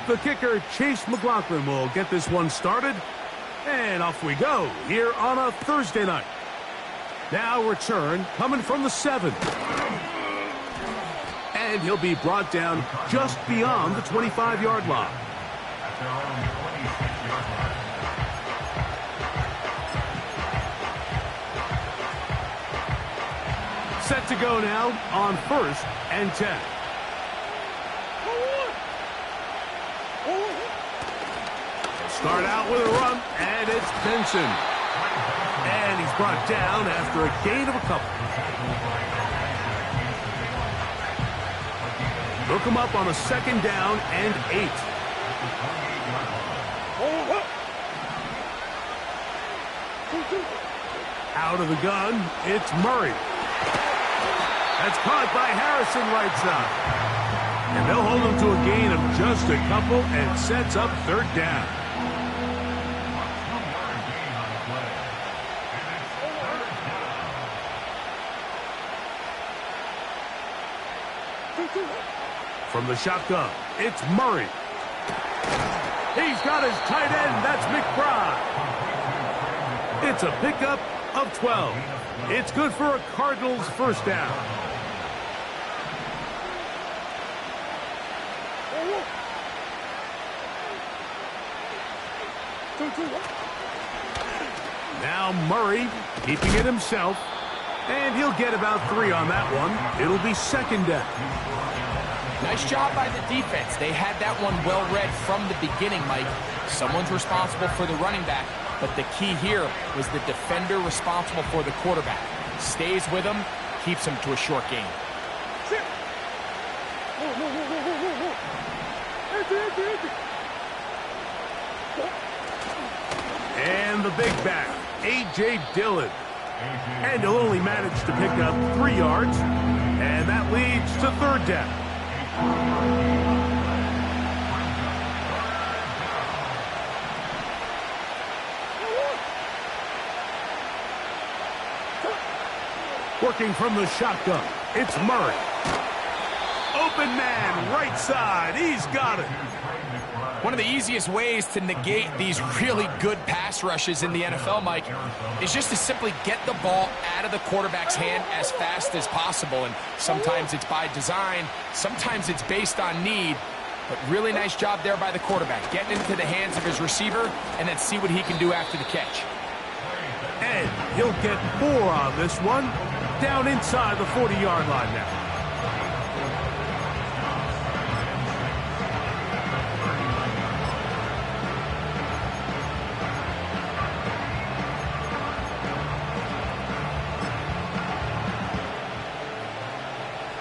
The kicker, Chase McLaughlin, will get this one started. And off we go here on a Thursday night. Now return coming from the 7. And he'll be brought down just beyond the 25-yard line. Set to go now on 1st and 10. Start out with a run, and it's Benson. And he's brought down after a gain of a couple. Look him up on a 2nd down and 8. Out of the gun, it's Murray. That's caught by Harrison right side. And they'll hold him to a gain of just a couple and sets up 3rd down. From the shotgun, it's Murray. He's got his tight end. That's McBride. It's a pickup of 12. It's good for a Cardinals 1st down. Now Murray keeping it himself. And he'll get about 3 on that one. It'll be 2nd down. Nice job by the defense. They had that one well read from the beginning, Mike. Someone's responsible for the running back, but the key here was the defender responsible for the quarterback. Stays with him, keeps him to a short gain. And the big back, A.J. Dillon. And he'll only manage to pick up 3 yards, and that leads to 3rd down. Working from the shotgun, it's Murray. Open man, right side, he's got it. One of the easiest ways to negate these really good pass rushes in the NFL, Mike, is just to simply get the ball out of the quarterback's hand as fast as possible. And sometimes it's by design, sometimes it's based on need. But really nice job there by the quarterback, getting into the hands of his receiver and then see what he can do after the catch. And he'll get 4 on this one, down inside the 40-yard line now.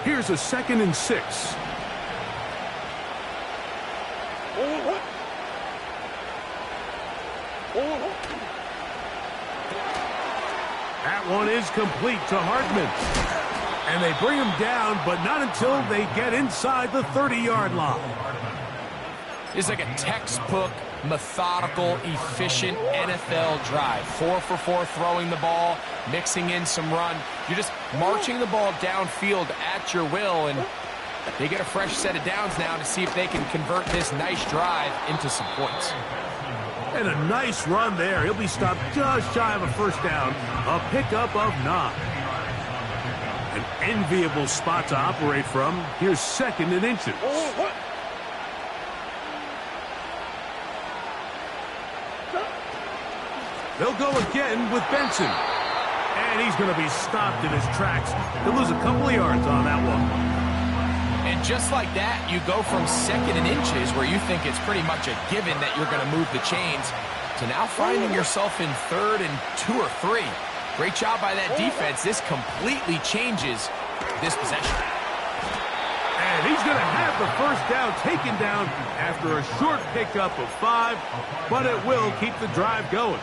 Here's a 2nd and 6. That one is complete to Hartman. And they bring him down, but not until they get inside the 30-yard line. It's like a textbook, methodical, efficient NFL drive. 4 for 4 throwing the ball, mixing in some run. You're just marching the ball downfield at your will, and they get a fresh set of downs now to see if they can convert this nice drive into some points. And a nice run there. He'll be stopped just shy of a 1st down. A pickup of 9. An enviable spot to operate from. Here's 2nd and inches. They'll go again with Benson. And he's going to be stopped in his tracks. He'll lose a couple of yards on that one. And just like that, you go from 2nd and inches, where you think it's pretty much a given that you're going to move the chains, to now finding yourself in 3rd and 2 or 3. Great job by that defense. This completely changes this possession. And he's going to have the 1st down taken down after a short pickup of 5, but it will keep the drive going.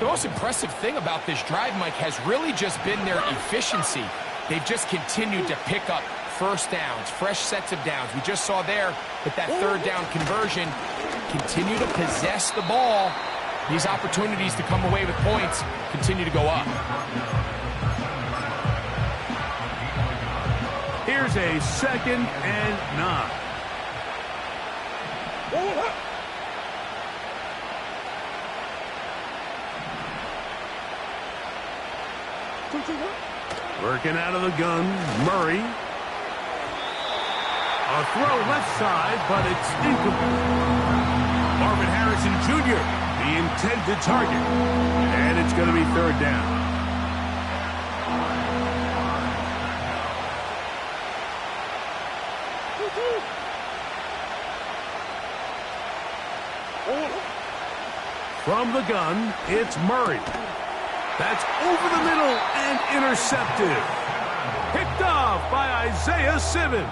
The most impressive thing about this drive, Mike, has really just been their efficiency. They've just continued to pick up 1st downs, fresh sets of downs. We just saw there with that 3rd down conversion, continue to possess the ball. These opportunities to come away with points continue to go up. Here's a 2nd and 9. Working out of the gun, Murray. A throw left side, but it's incomplete. Marvin Harrison Jr., the intended target. And it's going to be 3rd down. From the gun, it's Murray. That's over the middle and intercepted. Picked off by Isaiah Simmons.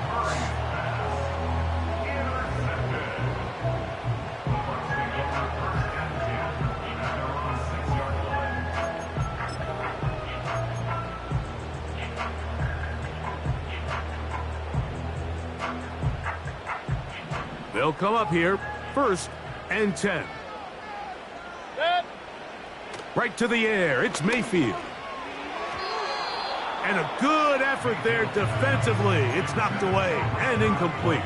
They'll come up here, 1st and 10. Right to the air, it's Mayfield. And a good effort there defensively. It's knocked away and incomplete.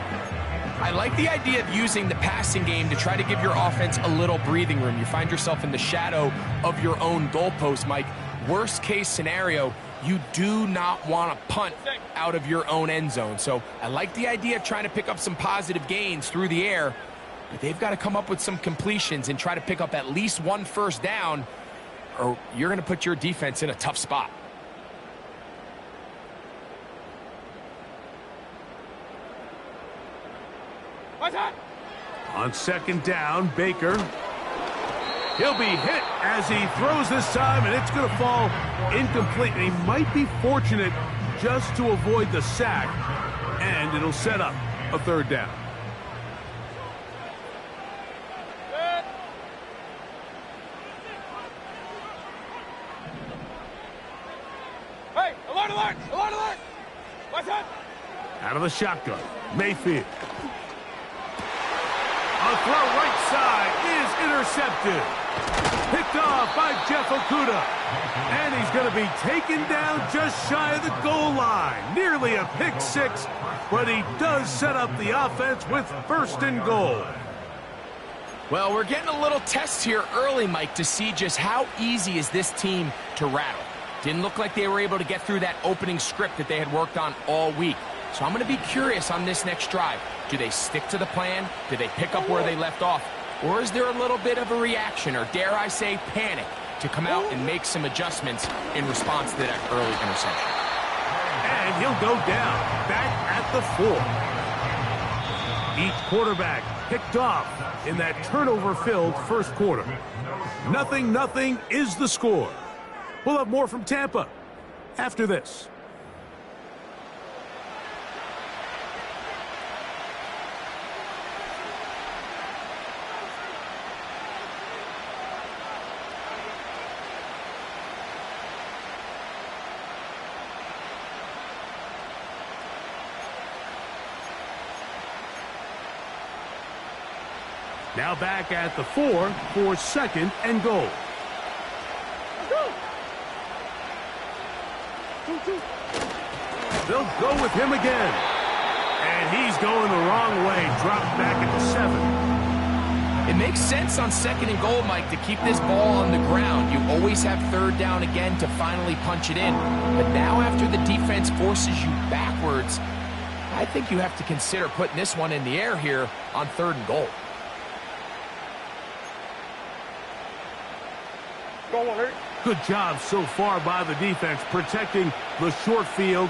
I like the idea of using the passing game to try to give your offense a little breathing room. You find yourself in the shadow of your own goalpost, Mike. Worst case scenario, you do not want to punt out of your own end zone. So I like the idea of trying to pick up some positive gains through the air, but they've got to come up with some completions and try to pick up at least 1 first down, or you're going to put your defense in a tough spot. On 2nd down, Baker. He'll be hit as he throws this time, and it's going to fall incomplete. And he might be fortunate just to avoid the sack, and it'll set up a 3rd down. Hey, alert, alert, alert, alert! What's up? Out of the shotgun, Mayfield. A throw right side is intercepted. Picked off by Jeff Okudah. And he's going to be taken down just shy of the goal line. Nearly a pick 6, but he does set up the offense with 1st and goal. Well, we're getting a little test here early, Mike, to see just how easy is this team to rattle. Didn't look like they were able to get through that opening script that they had worked on all week. So I'm going to be curious on this next drive. Do they stick to the plan? Do they pick up where they left off? Or is there a little bit of a reaction, or dare I say panic, to come out and make some adjustments in response to that early interception? And he'll go down, back at the 4. Each quarterback picked off in that turnover-filled 1st quarter. 0-0 is the score. We'll have more from Tampa after this. Now back at the 4 for 2nd and goal. They'll go with him again. And he's going the wrong way. Dropped back at the 7. It makes sense on 2nd and goal, Mike, to keep this ball on the ground. You always have 3rd down again to finally punch it in. But now after the defense forces you backwards, I think you have to consider putting this one in the air here on 3rd and goal. Good job so far by the defense protecting the short field.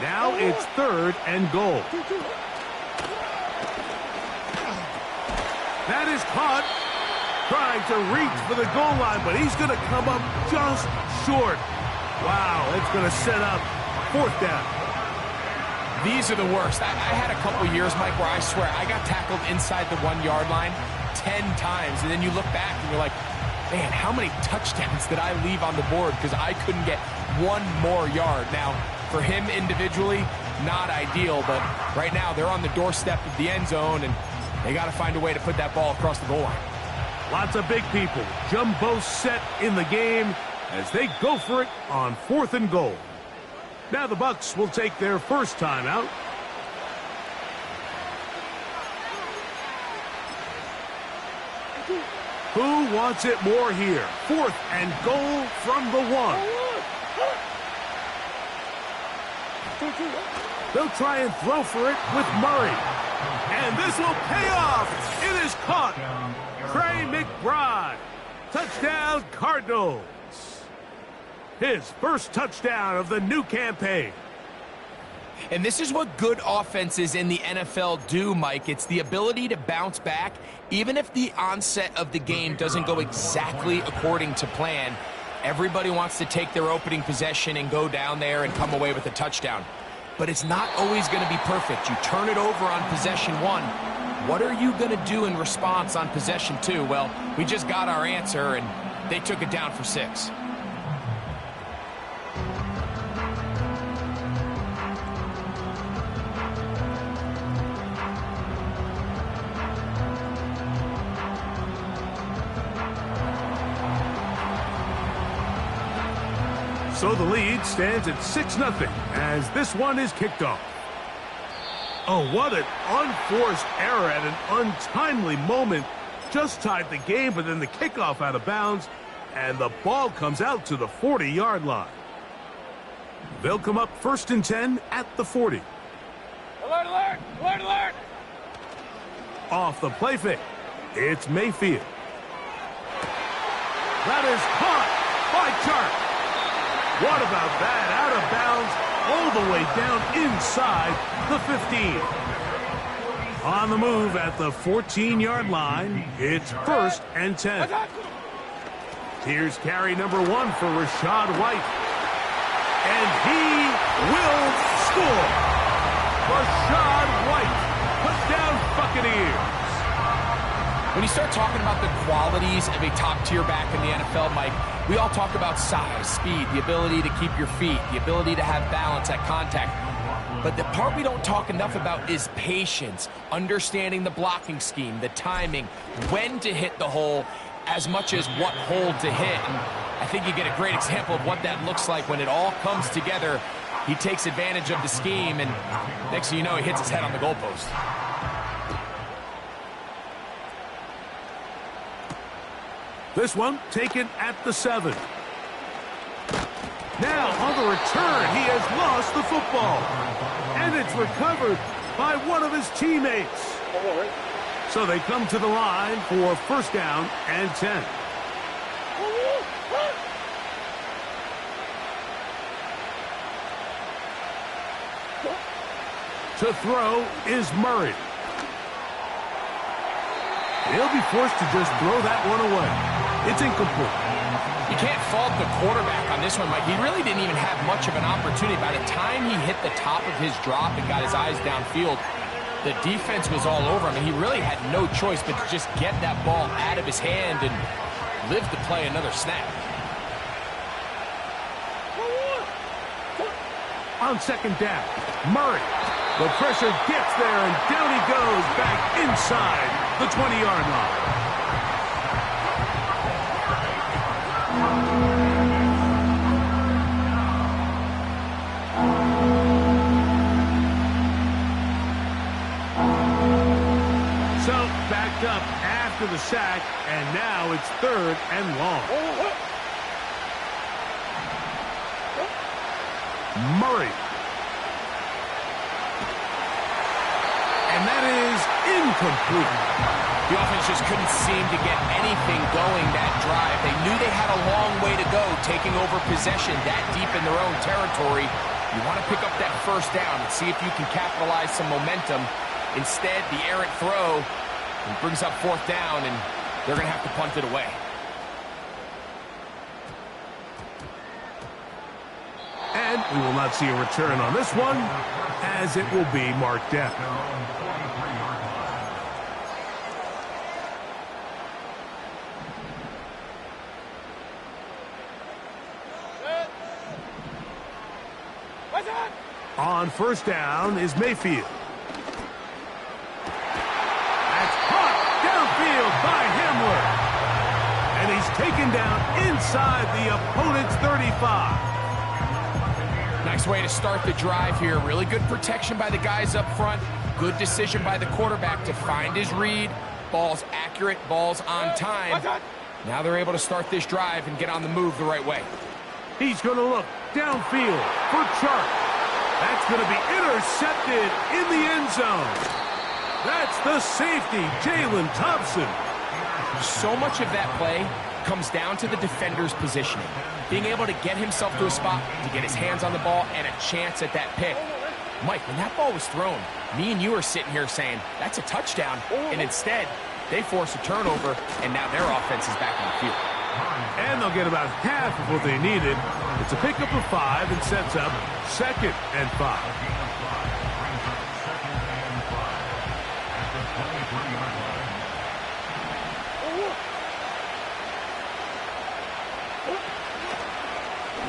Now it's 3rd and goal. That is caught. Trying to reach for the goal line, but he's going to come up just short. Wow, it's going to set up 4th down. These are the worst. I had a couple years, Mike, where I swear I got tackled inside the 1-yard line 10 times, and then you look back and you're like, man, how many touchdowns did I leave on the board because I couldn't get 1 more yard? Now, for him individually, not ideal, but right now they're on the doorstep of the end zone, and they got to find a way to put that ball across the goal line. Lots of big people. Jumbo set in the game as they go for it on 4th and goal. Now the Bucs will take their first timeout. Who wants it more here? 4th and goal from the 1. They'll try and throw for it with Murray. And this will pay off. It is caught. Trey McBride. Touchdown, Cardinals. His first touchdown of the new campaign. And this is what good offenses in the NFL do, Mike. It's the ability to bounce back, even if the onset of the game doesn't go exactly according to plan. Everybody wants to take their opening possession and go down there and come away with a touchdown. But it's not always going to be perfect. You turn it over on possession 1. What are you going to do in response on possession 2? Well, we just got our answer, and they took it down for 6. So the lead stands at 6-0 as this one is kicked off. Oh, what an unforced error at an untimely moment. Just tied the game, but then the kickoff out of bounds, and the ball comes out to the 40-yard line. They'll come up 1st and 10 at the 40. Alert, alert! Alert, alert! Off the play fake, it's Mayfield. That is caught by Chark. What about that? Out of bounds, all the way down inside the 15. On the move at the 14-yard line, it's 1st and 10. Here's carry number 1 for Rachaad White. And he will score. Rachaad White, touchdown Buccaneers. When you start talking about the qualities of a top-tier back in the NFL, Mike, we all talk about size, speed, the ability to keep your feet, the ability to have balance at contact. But the part we don't talk enough about is patience, understanding the blocking scheme, the timing, when to hit the hole, as much as what hole to hit. And I think you get a great example of what that looks like when it all comes together. He takes advantage of the scheme, and next thing you know, he hits his head on the goalpost. This one taken at the 7. Now on the return, he has lost the football. And it's recovered by one of his teammates. So they come to the line for 1st down and 10. To throw is Murray. He'll be forced to just throw that one away. It's incomplete. You can't fault the quarterback on this one, Mike. He really didn't even have much of an opportunity. By the time he hit the top of his drop and got his eyes downfield, the defense was all over him, and he really had no choice but to just get that ball out of his hand and live to play another snap. On 2nd down, Murray. The pressure gets there, and down he goes back inside the 20-yard line. So backed up after the sack, and now it's 3rd and long. Murray. And that is incomplete. The offense just couldn't seem to get anything going that drive. They knew they had a long way to go, taking over possession that deep in their own territory. You want to pick up that 1st down and see if you can capitalize some momentum. Instead, the errant throw brings up 4th down, and they're going to have to punt it away. And we will not see a return on this one, as it will be marked down. On 1st down is Mayfield. That's caught downfield by Hamler. And he's taken down inside the opponent's 35. Nice way to start the drive here. Really good protection by the guys up front. Good decision by the quarterback to find his read. Ball's accurate, ball's on time. Now they're able to start this drive and get on the move the right way. He's going to look downfield for Chark. That's going to be intercepted in the end zone. That's the safety, Jalen Thompson. So much of that play comes down to the defender's positioning. Being able to get himself to a spot, to get his hands on the ball, and a chance at that pick. Mike, when that ball was thrown, me and you are sitting here saying, that's a touchdown. And instead, they force a turnover, and now their offense is back on the field. And they'll get about half of what they needed. It's a pickup of 5 and sets up 2nd and 5.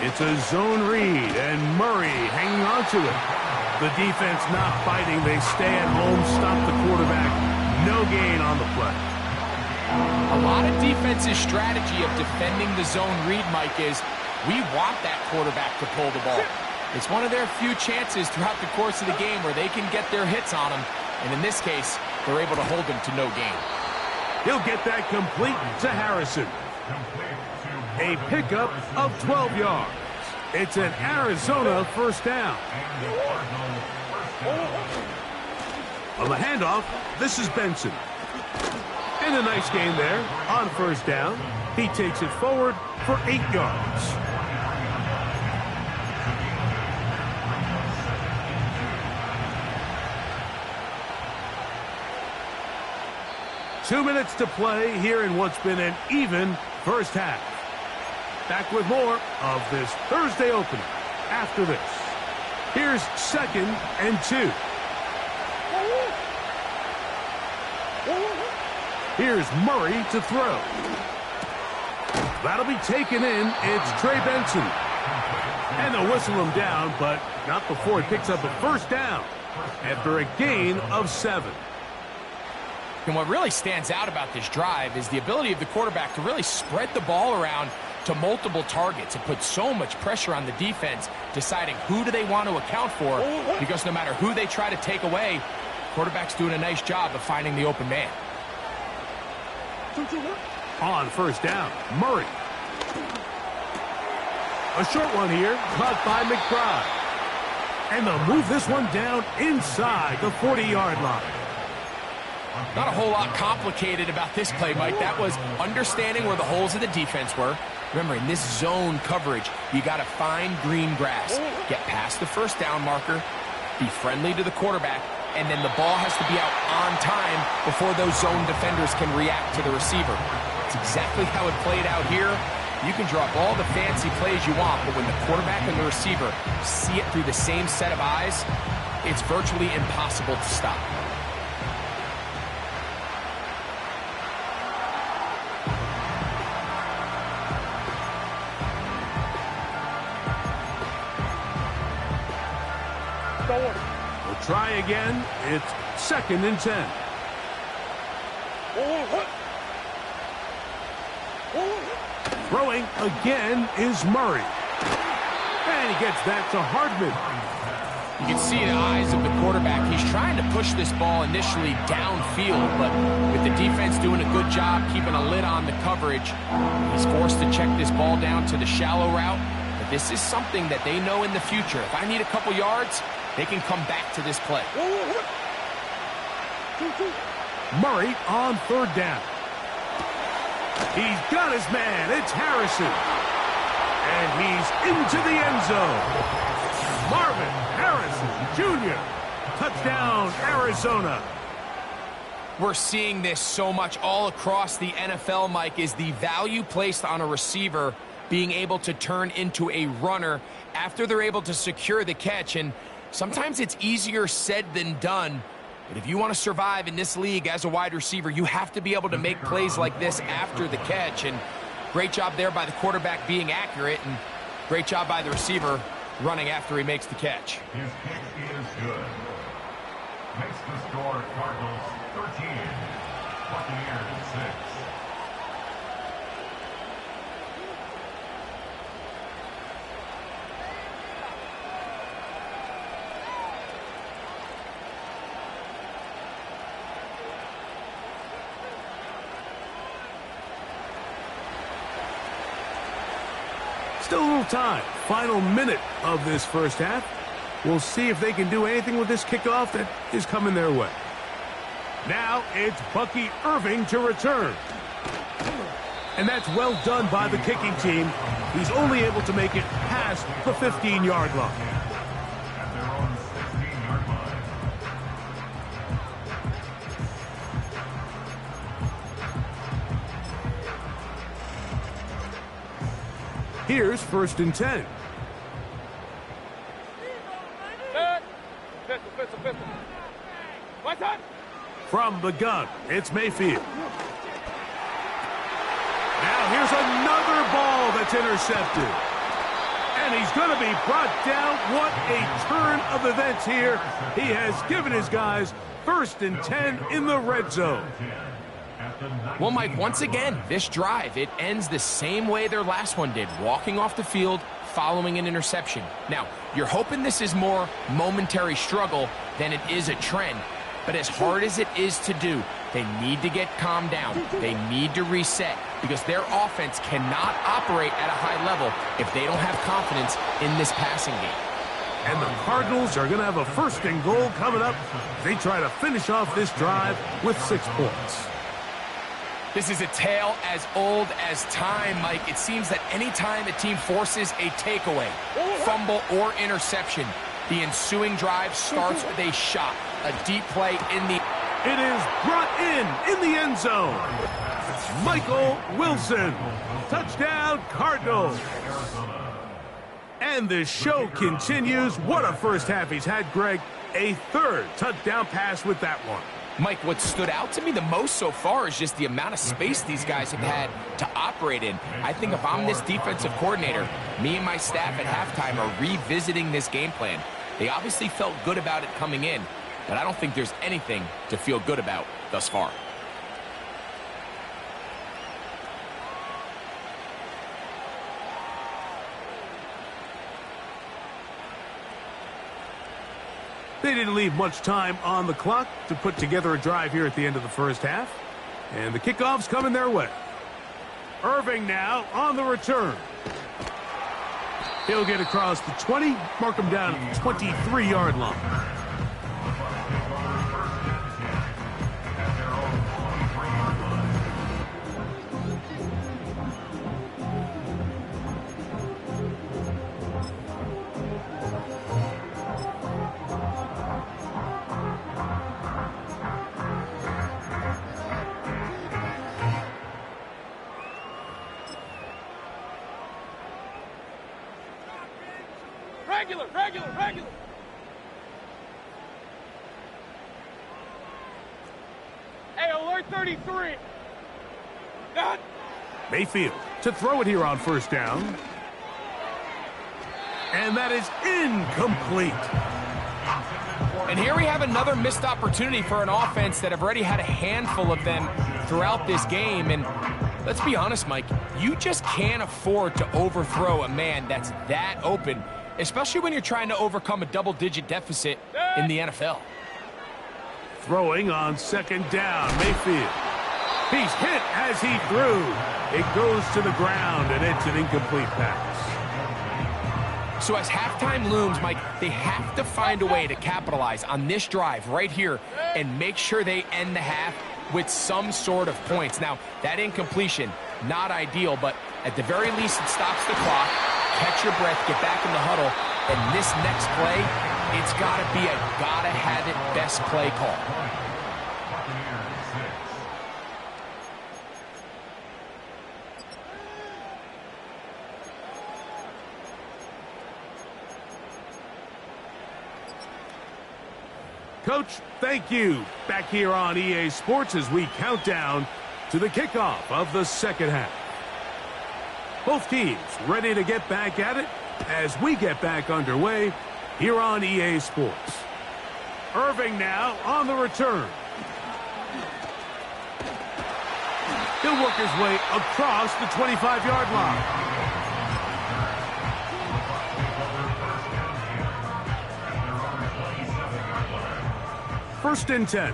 It's a zone read, and Murray hanging on to it. The defense not fighting. They stay at home, stop the quarterback. No gain on the play. A lot of defense's strategy of defending the zone read, Mike, is we want that quarterback to pull the ball. It's one of their few chances throughout the course of the game where they can get their hits on him. And in this case, they're able to hold him to no gain. He'll get that complete to Harrison. A pickup of 12 yards. It's an Arizona first down. On the handoff, this is Benson. And a nice gain there on first down. He takes it forward for 8 yards. Two minutes to play here in what's been an even first half. Back with more of this Thursday opener after this. Here's 2nd and 2. Here's Murray to throw. That'll be taken in. It's Trey Benson. And they'll whistle him down, but not before he picks up a first down after a gain of 7. And what really stands out about this drive is the ability of the quarterback to really spread the ball around to multiple targets. It puts so much pressure on the defense, deciding who do they want to account for, because no matter who they try to take away, quarterback's doing a nice job of finding the open man. On first down, Murray. A short one here, caught by McBride. And they'll move this one down inside the 40-yard line. Not a whole lot complicated about this play, Mike. That was understanding where the holes of the defense were. Remember, in this zone coverage, you got to find green grass, get past the first down marker, be friendly to the quarterback, and then the ball has to be out on time before those zone defenders can react to the receiver. It's exactly how it played out here. You can draw up all the fancy plays you want, but when the quarterback and the receiver see it through the same set of eyes, it's virtually impossible to stop. We'll try again. It's 2nd and 10. Throwing again is Murray. And he gets that to Hardman. You can see the eyes of the quarterback. He's trying to push this ball initially downfield, but with the defense doing a good job keeping a lid on the coverage, he's forced to check this ball down to the shallow route. But this is something that they know in the future. If I need a couple yards, they can come back to this play. Murray on third down. He's got his man. It's Harrison. And he's into the end zone. Marvin Harrison Jr. Touchdown, Arizona. We're seeing this so much all across the NFL, Mike, is the value placed on a receiver being able to turn into a runner after they're able to secure the catch. And sometimes it's easier said than done. But if you want to survive in this league as a wide receiver, you have to be able to make plays like this after the catch. And great job there by the quarterback being accurate, and great job by the receiver running after he makes the catch. His kick is good. Makes the score Cardinals 13, Buccaneers 6. Still a little time. Final minute of this first half. We'll see if they can do anything with this kickoff that is coming their way. Now it's Bucky Irving to return. And that's well done by the kicking team. He's only able to make it past the 15-yard line. At their own 16-yard line. Here's 1st and 10. Pistol. What's that? From the gun, it's Mayfield. Now here's another ball that's intercepted. And he's going to be brought down. What a turn of events here. He has given his guys 1st and 10 in the red zone. Well, Mike, once again, this drive, it ends the same way their last one did, walking off the field, following an interception. Now, you're hoping this is more momentary struggle than it is a trend, but as hard as it is to do, they need to get calmed down. They need to reset because their offense cannot operate at a high level if they don't have confidence in this passing game. And the Cardinals are going to have a 1st and goal coming up. They try to finish off this drive with 6 points. This is a tale as old as time, Mike. It seems that any time a team forces a takeaway, fumble, or interception, the ensuing drive starts with a shot, a deep play in the... It is brought in the end zone. Michael Wilson. Touchdown, Cardinals. And the show continues. What a first half he's had, Greg. A 3rd touchdown pass with that one. Mike, what stood out to me the most so far is just the amount of space these guys have had to operate in. I think if I'm this defensive coordinator, me and my staff at halftime are revisiting this game plan. They obviously felt good about it coming in, but I don't think there's anything to feel good about thus far. They didn't leave much time on the clock to put together a drive here at the end of the first half. And the kickoff's coming their way. Irving now on the return. He'll get across the 20, mark him down at the 23-yard line. Regular. Hey, alert 33. Done. Mayfield to throw it here on 1st down. And that is incomplete. And here we have another missed opportunity for an offense that have already had a handful of them throughout this game. And let's be honest, Mike, you just can't afford to overthrow a man that's that open, especially when you're trying to overcome a double-digit deficit in the NFL. Throwing on 2nd down, Mayfield. He's hit as he threw. It goes to the ground, and it's an incomplete pass. So as halftime looms, Mike, they have to find a way to capitalize on this drive right here and make sure they end the half with some sort of points. Now, that incompletion, not ideal, but at the very least, it stops the clock. Catch your breath, get back in the huddle, and this next play, it's got to be a gotta-have-it best play call. Coach, thank you. Back here on EA Sports as we count down to the kickoff of the 2nd half. Both teams ready to get back at it as we get back underway here on EA Sports. Irving now on the return. He'll work his way across the 25-yard line. First and 10.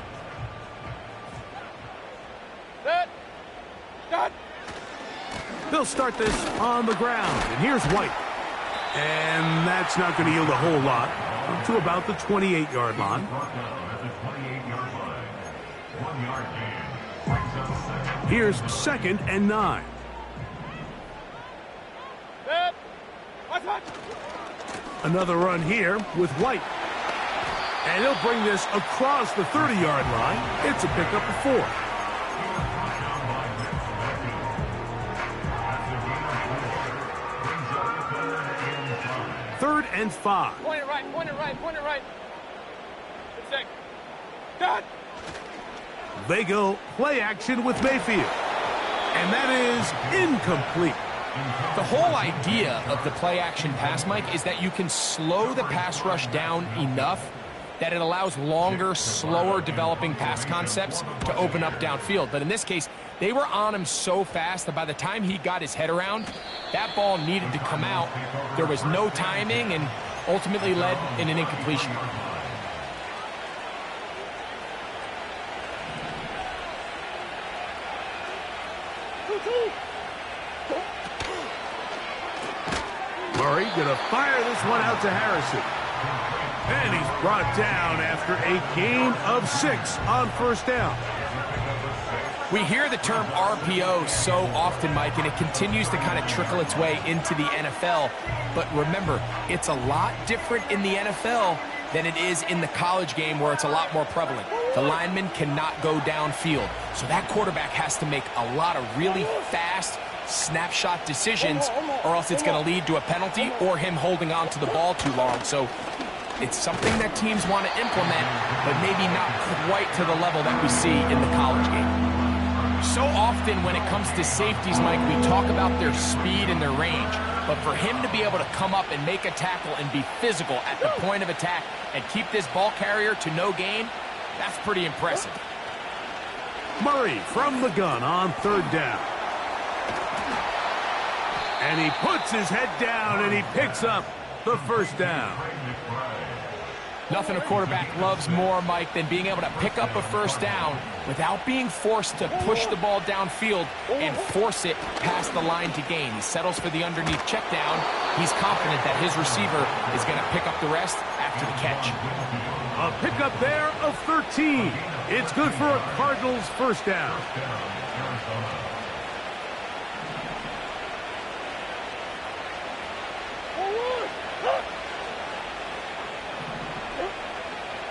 Set. Done. They'll They'll start this on the ground. And here's White. And that's not going to yield a whole lot. To about the 28-yard line. Here's 2nd and 9. Another run here with White. And he'll bring this across the 30-yard line. It's a pickup of 4. Third and 5. Point it right, point it right, point it right. Good stick. Done. They go play action with Mayfield. And that is incomplete. The whole idea of the play action pass, Mike, is that you can slow the pass rush down enough that it allows longer, slower developing pass concepts to open up downfield. But in this case, they were on him so fast that by the time he got his head around, that ball needed to come out. There was no timing and ultimately led in an incompletion. Murray gonna fire this one out to Harrison. And he's brought down after a gain of 6 on first down. We hear the term RPO so often, Mike, and it continues to kind of trickle its way into the NFL. But remember, it's a lot different in the NFL than it is in the college game where it's a lot more prevalent. The lineman cannot go downfield. So that quarterback has to make a lot of really fast snapshot decisions, or else it's going to lead to a penalty or him holding on to the ball too long. So it's something that teams want to implement, but maybe not quite to the level that we see in the college game. So often when it comes to safeties, Mike, we talk about their speed and their range. But for him to be able to come up and make a tackle and be physical at the point of attack and keep this ball carrier to no gain, that's pretty impressive. Murray from the gun on 3rd down. And he puts his head down and he picks up the 1st down. Nothing a quarterback loves more, Mike, than being able to pick up a 1st down without being forced to push the ball downfield and force it past the line to gain. He settles for the underneath check down. He's confident that his receiver is going to pick up the rest after the catch. A pickup there of 13. It's good for a Cardinals 1st down.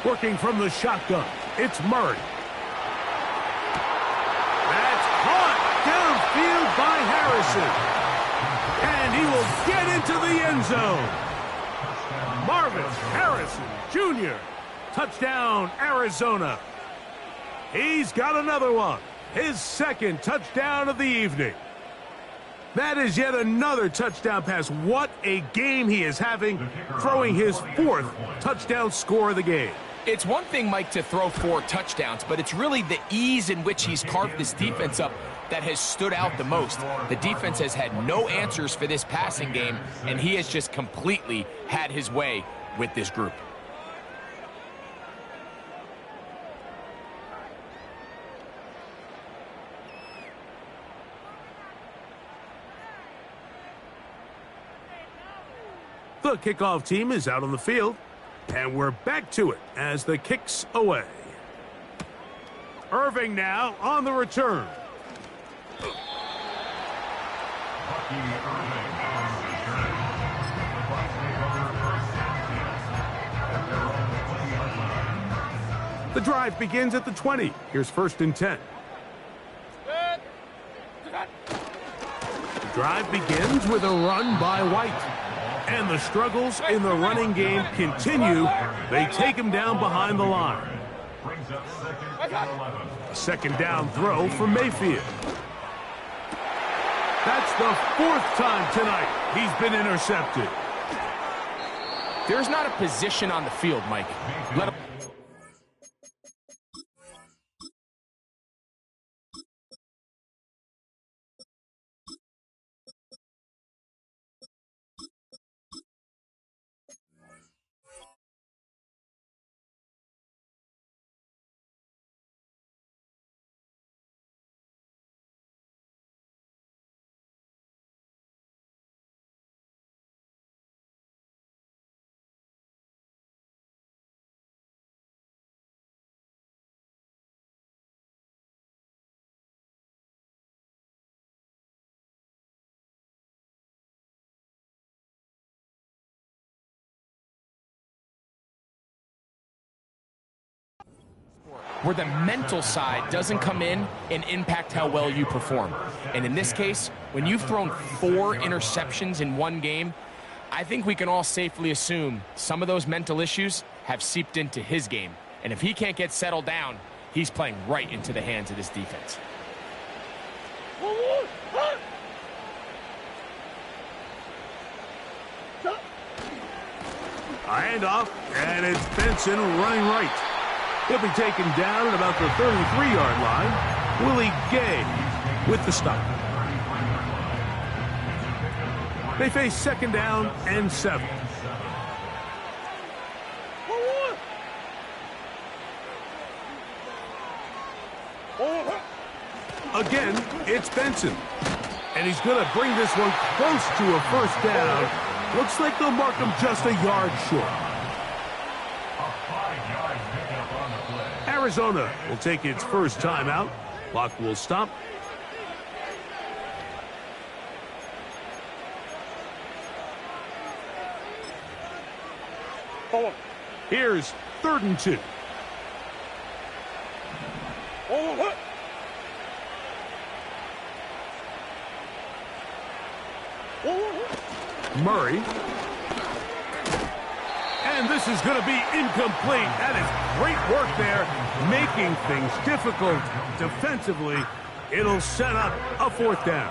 Working from the shotgun, it's Murray. That's caught downfield by Harrison. And he will get into the end zone. Marvin Harrison Jr. Touchdown, Arizona. He's got another one. His 2nd touchdown of the evening. That is yet another touchdown pass. What a game he is having, throwing his 4th touchdown score of the game. It's one thing, Mike, to throw 4 touchdowns, but it's really the ease in which he's carved this defense up that has stood out the most. The defense has had no answers for this passing game, and he has just completely had his way with this group. The kickoff team is out on the field, and we're back to it as the kick's away. Irving now on the return. The drive begins at the 20. Here's 1st and 10. The drive begins with a run by White. And the struggles in the running game continue. They take him down behind the line. A 2nd down throw for Mayfield. That's the 4th time tonight he's been intercepted. There's not a position on the field, Mike. Let him where the mental side doesn't come in and impact how well you perform. And in this case, when you've thrown 4 interceptions in one game, I think we can all safely assume some of those mental issues have seeped into his game. And if he can't get settled down, he's playing right into the hands of this defense. A handoff, and it's Benson running right. He'll be taken down at about the 33-yard line. Willie Gay with the stop. They face 2nd down and 7. Again, it's Benson. And he's going to bring this one close to a 1st down. Looks like they'll mark him just a yard short. Arizona will take its first timeout. Clock will stop. Here's 3rd and 2. Murray. And this is going to be incomplete. That is great work there, making things difficult defensively. It'll set up a 4th down.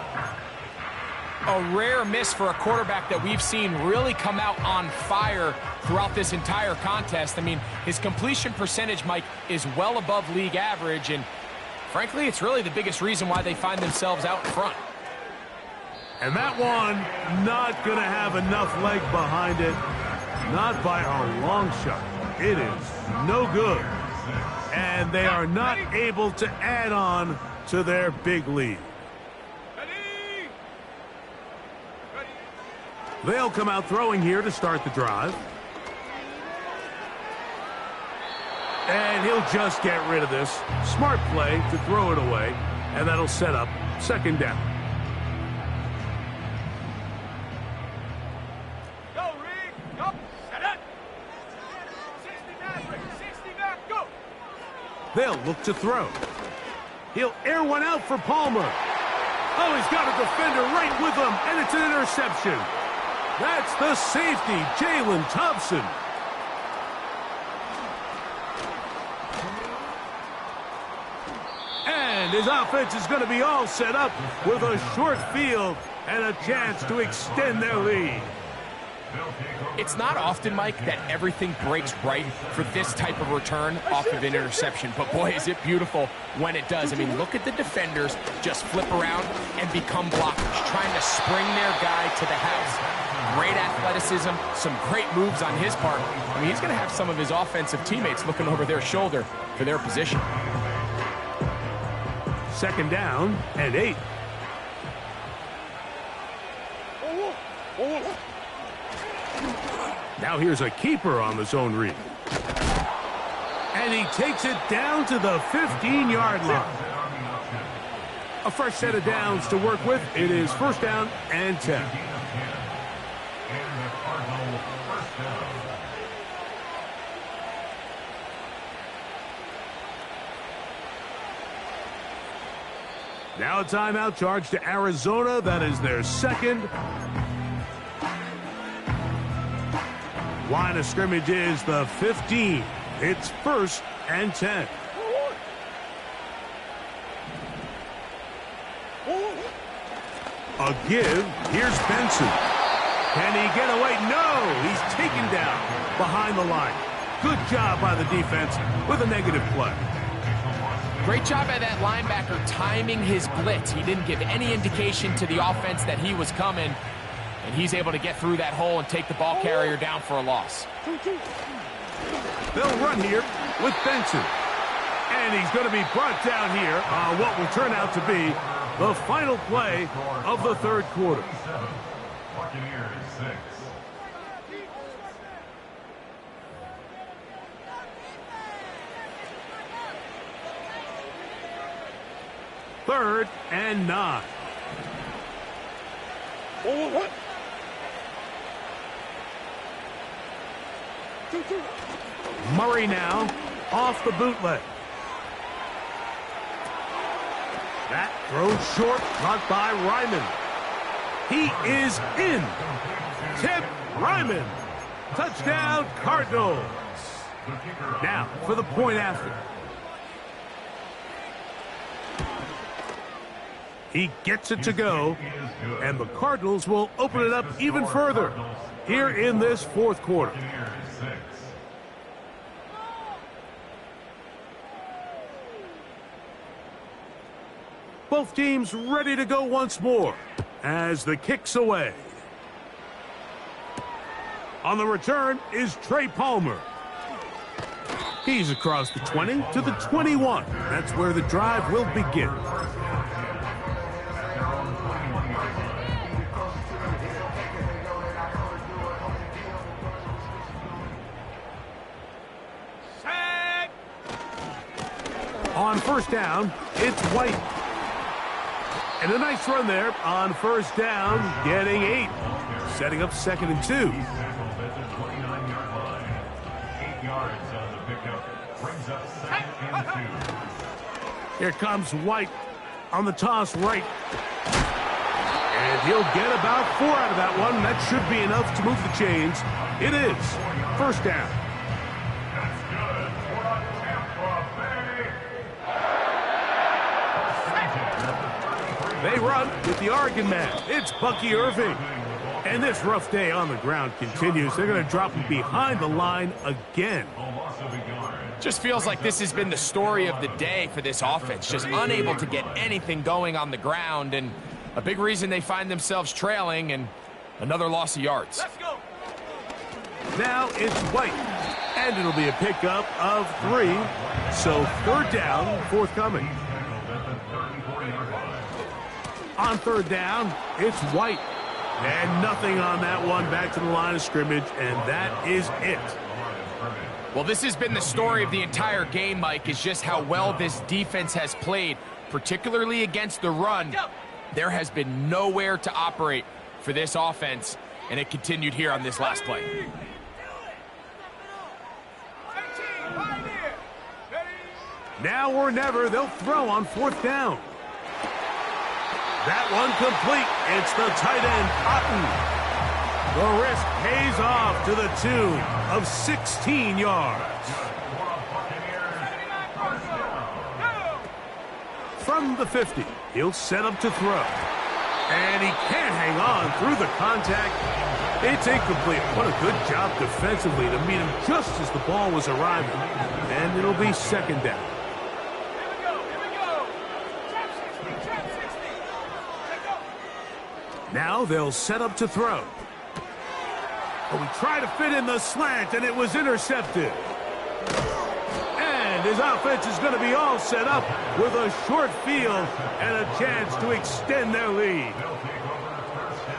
A rare miss for a quarterback that we've seen really come out on fire throughout this entire contest. I mean, his completion percentage, Mike, is well above league average, and frankly, it's really the biggest reason why they find themselves out in front. And that one not going to have enough leg behind it. Not by a long shot. It is no good. And they are not able to add on to their big lead. They'll come out throwing here to start the drive. And he'll just get rid of this. Smart play to throw it away. And that'll set up 2nd down. They'll look to throw. He'll air one out for Palmer. Oh, he's got a defender right with him, and it's an interception. That's the safety, Jalen Thompson. And his offense is going to be all set up with a short field and a chance to extend their lead. It's not often, Mike, that everything breaks right for this type of return off of an interception. But, boy, is it beautiful when it does. I mean, look at the defenders just flip around and become blockers, trying to spring their guy to the house. Great athleticism, some great moves on his part. I mean, he's going to have some of his offensive teammates looking over their shoulder for their position. 2nd down and 8. Now here's a keeper on the zone read. And he takes it down to the 15-yard line. A fresh set of downs to work with. It is 1st down and 10. Now a timeout charge to Arizona. That is their 2nd. Line of scrimmage is the 15. It's 1st and 10. A give. Here's Benson. Can he get away? No! He's taken down behind the line. Good job by the defense with a negative play. Great job by that linebacker timing his blitz. He didn't give any indication to the offense that he was coming. And he's able to get through that hole and take the ball carrier down for a loss. They'll run here with Benson. And he's going to be brought down here on what will turn out to be the final play of the 3rd quarter. Buccaneers 6. Third and 9. Murray now off the bootleg. That throw short, caught by Ryman. He is in. Tip Ryman. Touchdown, Cardinals. Now for the point after. He gets it to go, and the Cardinals will open it up even further here in this fourth quarter. Both teams ready to go once more as the kick's away. On the return is Trey Palmer. He's across the 20 to the 21. That's where the drive will begin. On first down, it's White. And a nice run there on first down, getting 8. Setting up 2nd and 2. Here comes White on the toss right. And he'll get about 4 out of that one. That should be enough to move the chains. It is first down. They run with the Oregon man. It's Bucky Irving. And this rough day on the ground continues. They're going to drop him behind the line again. Just feels like this has been the story of the day for this offense. Just unable to get anything going on the ground. And a big reason they find themselves trailing, and another loss of yards. Let's go. Now it's White. And it'll be a pickup of 3. So third down, forthcoming. On third down, it's White. And nothing on that one, back to the line of scrimmage, and that is it. Well, this has been the story of the entire game, Mike, is just how well this defense has played, particularly against the run. There has been nowhere to operate for this offense, and it continued here on this last play. Now or never, they'll throw on fourth down. That one complete. It's the tight end, Otten. The risk pays off to the tune of 16 yards. From the 50, he'll set up to throw. And he can't hang on through the contact. It's incomplete. What a good job defensively to meet him just as the ball was arriving. And it'll be second down. Now they'll set up to throw. But we try to fit in the slant, and it was intercepted. And his offense is going to be all set up with a short field and a chance to extend their lead.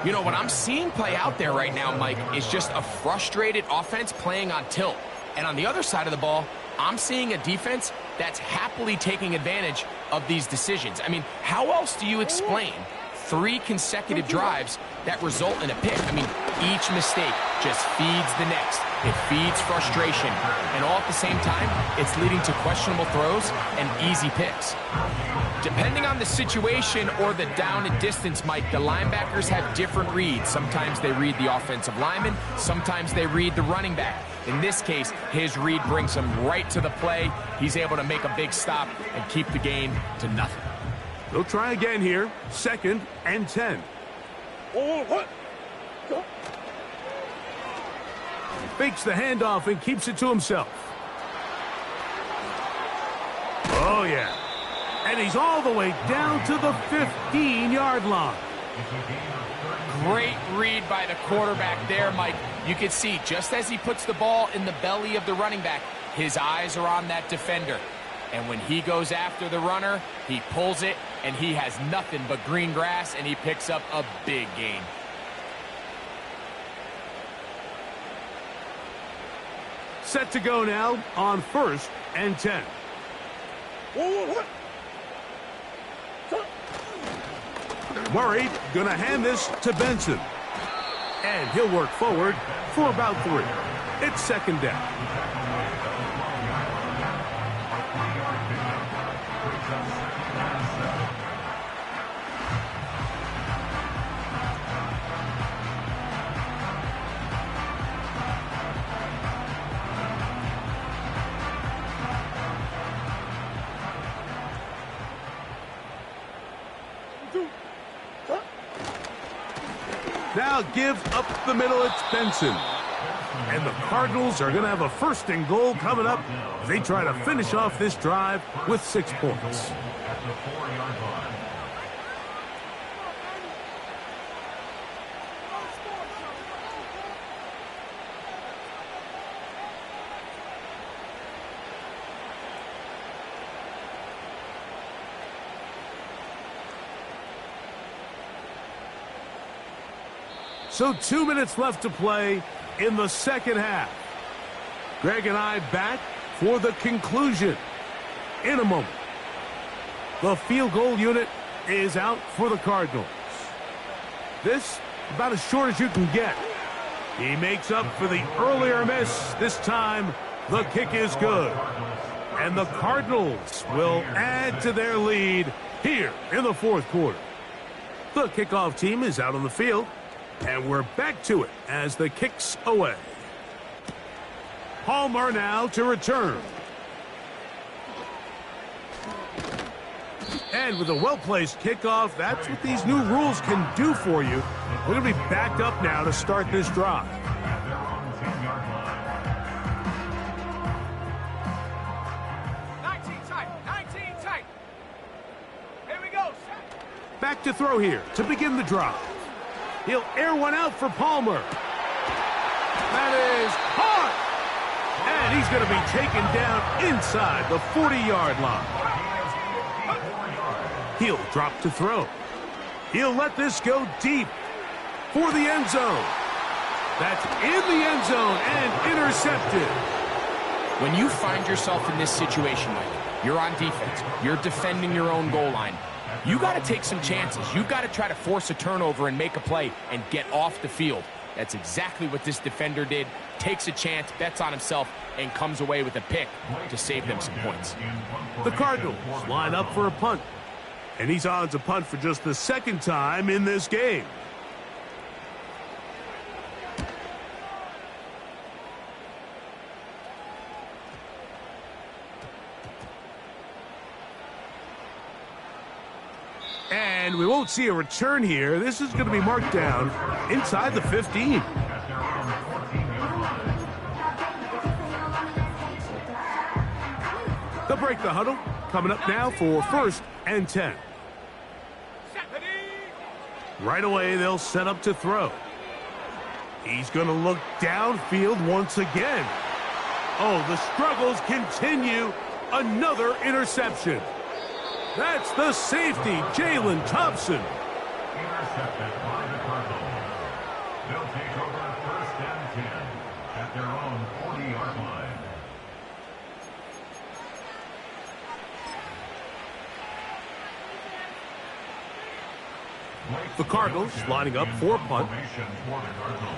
You know, what I'm seeing play out there right now, Mike, is just a frustrated offense playing on tilt. And on the other side of the ball, I'm seeing a defense that's happily taking advantage of these decisions. I mean, how else do you explain 3 consecutive drives that result in a pick? I mean, each mistake just feeds the next. It feeds frustration. And all at the same time, it's leading to questionable throws and easy picks. Depending on the situation or the down and distance, Mike, the linebackers have different reads. Sometimes they read the offensive lineman. Sometimes they read the running back. In this case, his read brings him right to the play. He's able to make a big stop and keep the game to nothing. They'll try again here. 2nd and 10. Fakes the handoff and keeps it to himself. Oh, yeah. And he's all the way down to the 15-yard line. Great read by the quarterback there, Mike. You can see just as he puts the ball in the belly of the running back, his eyes are on that defender. And when he goes after the runner, he pulls it, and he has nothing but green grass, and he picks up a big gain. Set to go now on 1st and 10. Murray gonna hand this to Benson. And he'll work forward for about 3. It's 2nd down. Now gives up the middle. It's Benson. And the Cardinals are going to have a first and goal coming up. They try to finish off this drive with 6 points. At the 4-yard line. So 2 minutes left to play in the second half. Greg and I back for the conclusion in a moment. The field goal unit is out for the Cardinals. This about as short as you can get. He makes up for the earlier miss. This time, the kick is good. And the Cardinals will add to their lead here in the fourth quarter. The kickoff team is out on the field. And we're back to it as the kick's away. Palmer now to return. And with a well-placed kickoff, that's what these new rules can do for you. We're going to be backed up now to start this drive. At their own 10-yard line. 19 tight. 19 tight. Here we go. Back to throw here to begin the drive. He'll air one out for Palmer. That is hard. And he's going to be taken down inside the 40-yard line. He'll drop to throw. He'll let this go deep for the end zone. That's in the end zone and intercepted. When you find yourself in this situation, Mike, you're on defense, you're defending your own goal line, you got to take some chances. You've got to try to force a turnover and make a play and get off the field. That's exactly what this defender did. Takes a chance, bets on himself, and comes away with a pick to save them some points. The Cardinals line up for a punt. And he's on to punt for just the second time in this game. And we won't see a return here. This is going to be marked down inside the 15. They'll break the huddle. Coming up now for 1st and 10. Right away, they'll set up to throw. He's going to look downfield once again. Oh, the struggles continue. Another interception. That's the safety, Jalen Thompson. Intercepted by the Cardinals. They'll take over 1st and 10 at their own 40-yard line. The Cardinals lining up for a punt. Formation for the Cardinals.